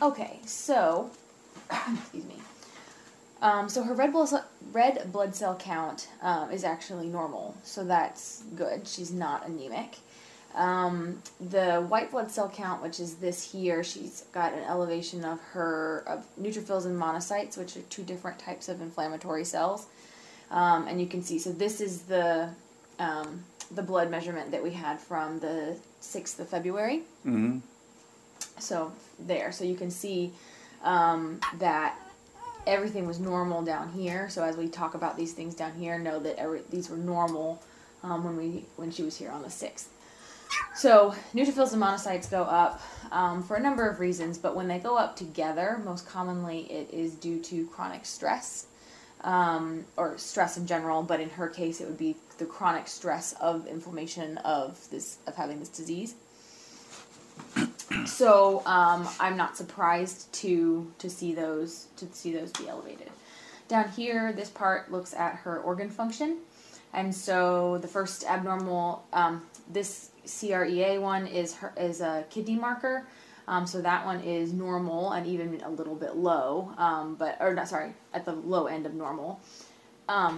Okay, so, excuse me. So her red blood cell count is actually normal, so that's good. She's not anemic. The white blood cell count, which is this here, she's got an elevation of neutrophils and monocytes, which are two different types of inflammatory cells. And you can see, so this is the blood measurement that we had from the 6th of February. Mm-hmm. So there, so you can see that everything was normal down here. So as we talk about these things down here, know that these were normal when she was here on the 6th. So neutrophils and monocytes go up for a number of reasons, but when they go up together, most commonly it is due to chronic stress, or stress in general, but in her case it would be the chronic stress of inflammation of having this disease. So I'm not surprised to see those be elevated. Down here, this part looks at her organ function, and so the first abnormal, this CREA one is a kidney marker, so that one is normal and even a little bit low, at the low end of normal.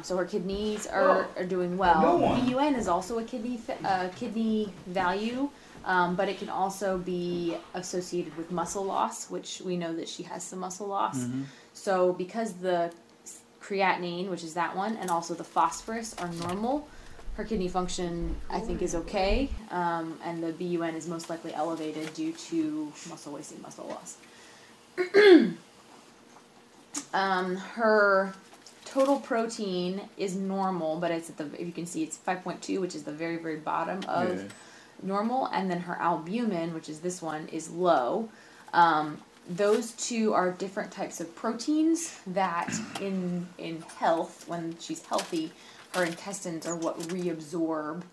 So her kidneys are doing well. BUN is also a kidney value. But it can also be associated with muscle loss, which we know that she has some muscle loss. Mm-hmm. So because the creatinine, which is that one, and also the phosphorus are normal, her kidney function, I think, is okay. And the BUN is most likely elevated due to muscle wasting, muscle loss. Her total protein is normal, but it's if you can see, it's 5.2, which is the very, very bottom of normal, and then her albumin, which is this one, is low. Those two are different types of proteins that in health, when she's healthy, her intestines are what reabsorb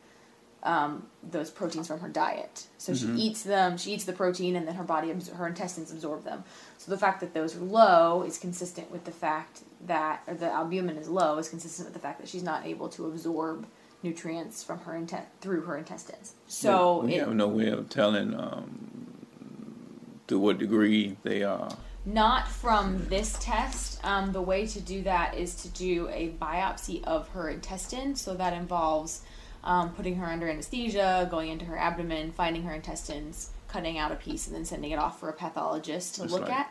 those proteins from her diet. So she eats them, she eats the protein, and then her intestines absorb them. So the fact that those are low is consistent with the fact that, or the albumin is low, is consistent with the fact that she's not able to absorb nutrients from her through her intestines. So we have no way of telling to what degree they are. Not from this test. The way to do that is to do a biopsy of her intestine. So that involves putting her under anesthesia, going into her abdomen, finding her intestines, cutting out a piece, and then sending it off for a pathologist to look at.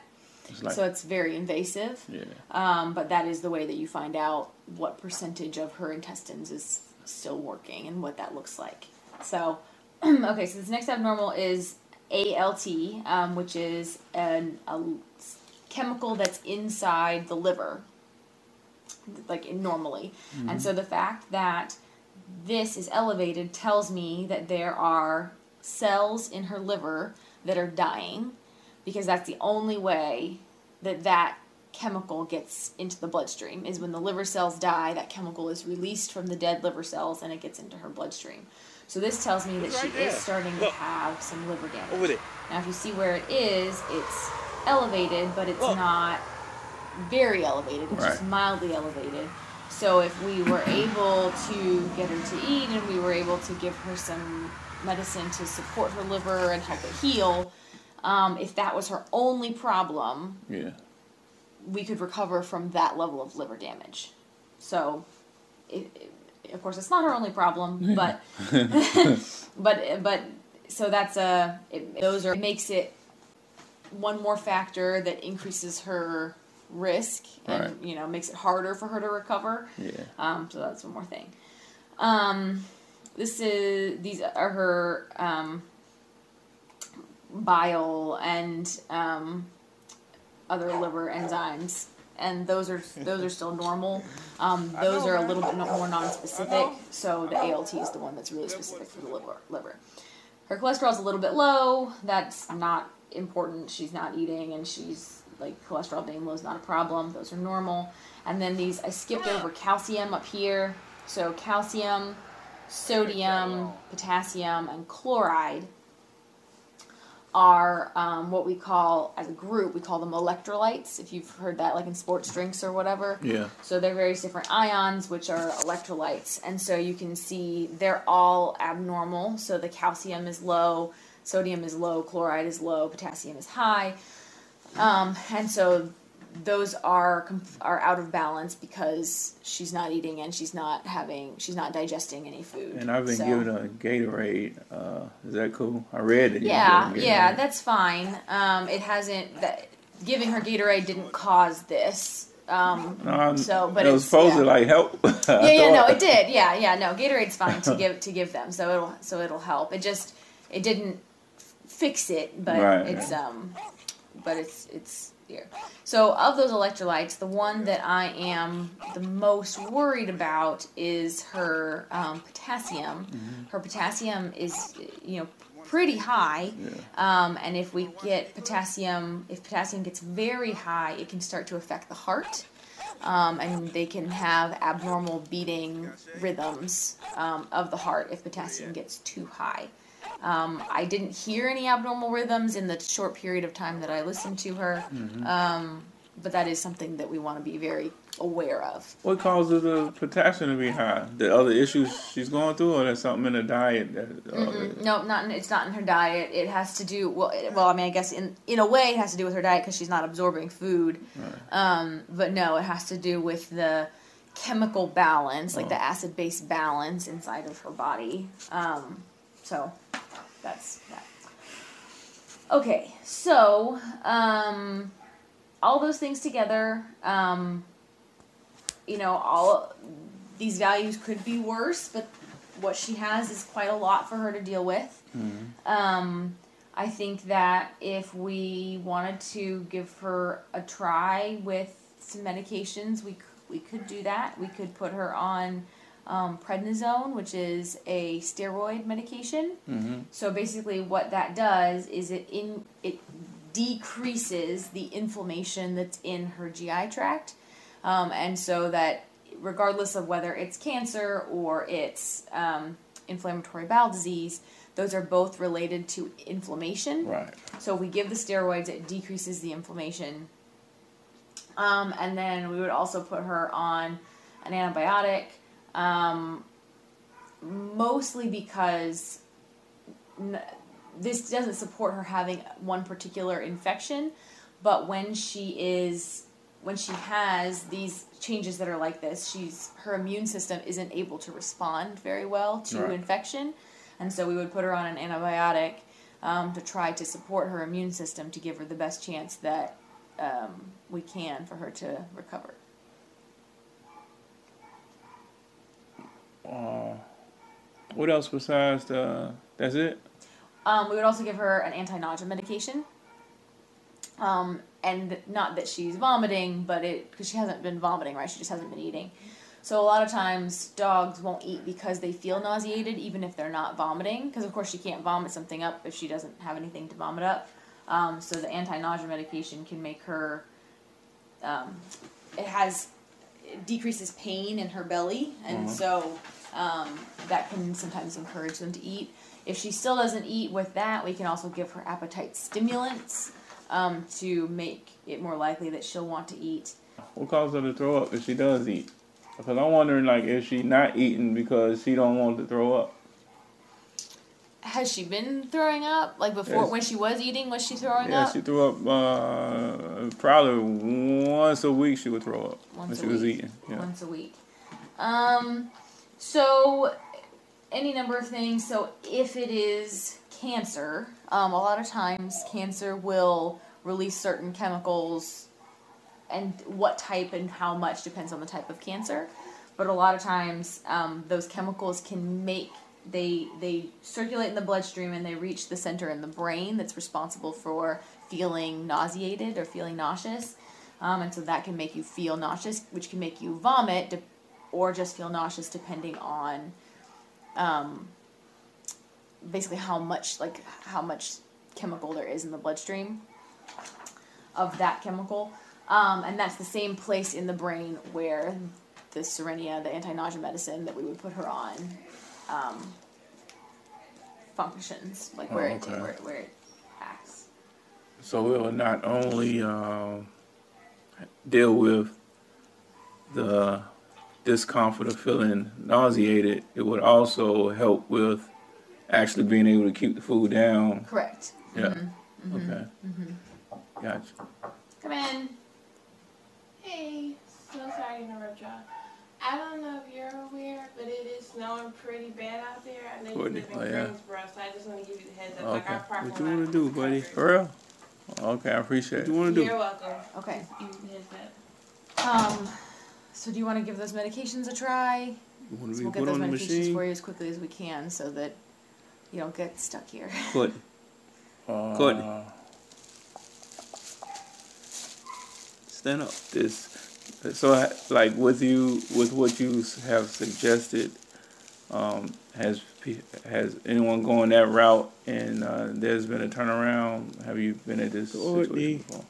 So it's very invasive. Yeah. But that is the way that you find out what percentage of her intestines is still working and what that looks like. So, okay, so this next abnormal is ALT, which is a chemical that's inside the liver, like normally. Mm-hmm. And so the fact that this is elevated tells me that there are cells in her liver that are dying, because that's the only way that chemical gets into the bloodstream, is when the liver cells die, that chemical is released from the dead liver cells and it gets into her bloodstream. So this tells me that she is starting to have some liver damage. Over there. Now if you see where it is, it's elevated, but it's not very elevated, it's just mildly elevated. So if we were able to get her to eat and we were able to give her some medicine to support her liver and help it heal, if that was her only problem, we could recover from that level of liver damage. So, of course, it's not her only problem, but so that's it makes it one more factor that increases her risk and makes it harder for her to recover. So that's one more thing. These are her bile and other liver enzymes, and those are still normal. Those are a little bit more non-specific, so the ALT is the one that's really specific for the liver. Her cholesterol is a little bit low. That's not important. She's not eating, and she's cholesterol being low is not a problem. Those are normal. And then I skipped over calcium up here. So calcium, sodium, potassium, and chloride are what we call, as a group, we call them electrolytes, if you've heard that, like in sports drinks or whatever. Yeah. So they're various different ions, which are electrolytes. And so you can see they're all abnormal. So the calcium is low, sodium is low, chloride is low, potassium is high. And so those are out of balance because she's not eating and she's not digesting any food. And I've been giving her Gatorade. Is that cool? I read it. Yeah, that's fine. It hasn't. Giving her Gatorade didn't cause this. But it was supposed to like help. No, it did. No, Gatorade's fine to give them, so it'll help. It didn't fix it, but it's here. So of those electrolytes, the one that I am the most worried about is her potassium. Mm-hmm. Her potassium is pretty high, and if potassium gets very high, it can start to affect the heart, and they can have abnormal beating rhythms of the heart if potassium gets too high. I didn't hear any abnormal rhythms in the short period of time that I listened to her, but that is something that we want to be very aware of. What causes the potassium to be high? The other issues she's going through, or there's something in the diet? No, it's not in her diet. It has to do, I guess in a way it has to do with her diet because she's not absorbing food. Right. But no, it has to do with the chemical balance, like the acid-base balance inside of her body. So that's that. Okay, so all those things together, all these values could be worse, but what she has is quite a lot for her to deal with. Mm-hmm. I think that if we wanted to give her a try with some medications, we could do that. We could put her on prednisone, which is a steroid medication. Mm-hmm. So basically what that does is it decreases the inflammation that's in her GI tract. And so that regardless of whether it's cancer or it's inflammatory bowel disease, those are both related to inflammation. Right. So if we give the steroids, it decreases the inflammation. And then we would also put her on an antibiotic, mostly because this doesn't support her having one particular infection, but when she has these changes that are like this, her immune system isn't able to respond very well to infection, and so we would put her on an antibiotic to try to support her immune system to give her the best chance that we can for her to recover. What else besides that's it? We would also give her an anti-nausea medication. And not that she's vomiting, but because she hasn't been vomiting, right? She just hasn't been eating. So a lot of times dogs won't eat because they feel nauseated, even if they're not vomiting. Because of course she can't vomit something up if she doesn't have anything to vomit up. So the anti-nausea medication can make her, it decreases pain in her belly, and so that can sometimes encourage them to eat. If she still doesn't eat with that, we can also give her appetite stimulants to make it more likely that she'll want to eat. What causes her to throw up if she does eat? Because I'm wondering, is she not eating because she don't want to throw up? Has she been throwing up? Like before, when she was eating, was she throwing up? Yeah, she threw up probably once a week she would throw up when she was eating. Yeah. Once a week. So, any number of things. So, if it is cancer, a lot of times cancer will release certain chemicals, and what type and how much depends on the type of cancer. But a lot of times those chemicals can they circulate in the bloodstream and they reach the center in the brain that's responsible for feeling nauseated or feeling nauseous. And so that can make you feel nauseous, which can make you vomit or just feel nauseous depending on basically how much chemical there is in the bloodstream of that chemical. And that's the same place in the brain where the Cerenia, the anti-nausea medicine that we would put her on, functions, where it acts. So it will not only deal with the discomfort of feeling nauseated, it would also help with actually being able to keep the food down. Correct. Yeah. Mm-hmm. Okay. Mm-hmm. Gotcha. in. Hey, so sorry to interrupt y'all. I don't know if you're aware, but it is snowing pretty bad out there. I know you Courtney, live in Greensboro, so I just want to give you the heads up. Like Okay. our parking What you lot want to do, is buddy? covered. For real? Okay, I appreciate What you it. want to do? You're welcome. Okay. Just give you the heads up. So do you want to give those medications a try? You want So to we'll be get put those on the medications machine? for you as quickly as we can so that you don't get stuck here. Courtney. Courtney. Stand up. So, like with what you have suggested, has anyone gone that route and there's been a turnaround? Have you been at this Courtney. situation before?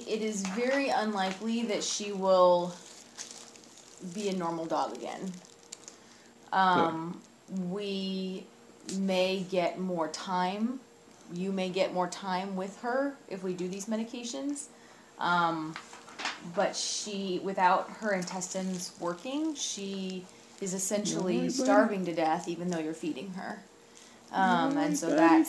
It is very unlikely that she will be a normal dog again. We may get more time. You may get more time with her if we do these medications. But without her intestines working, she is essentially buddy? starving to death even though you're feeding her. And so buddy?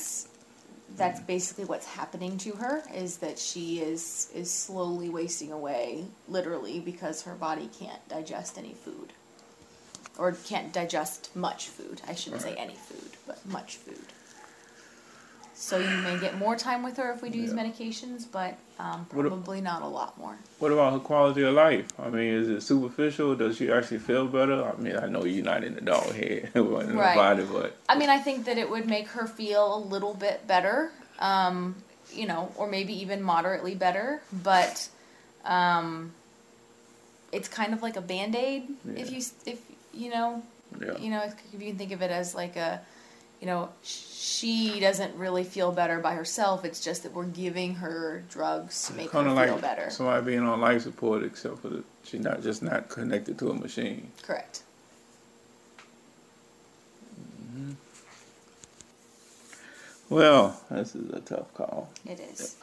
that's basically what's happening to her, is that she is slowly wasting away, literally, because her body can't digest any food. Or can't digest much food. I shouldn't say any food, but much food. So you may get more time with her if we do these medications, but probably not a lot more. What about her quality of life? I mean, is it superficial? Does she actually feel better? I mean, I know you're not in the dog head in the body, but I mean, I think that it would make her feel a little bit better, or maybe even moderately better, but it's kind of like a Band-Aid, if you can think of it as like she doesn't really feel better by herself. It's just that we're giving her drugs to make her feel better. Somebody being on life support, except for she's not connected to a machine. Correct. Well, this is a tough call. It is.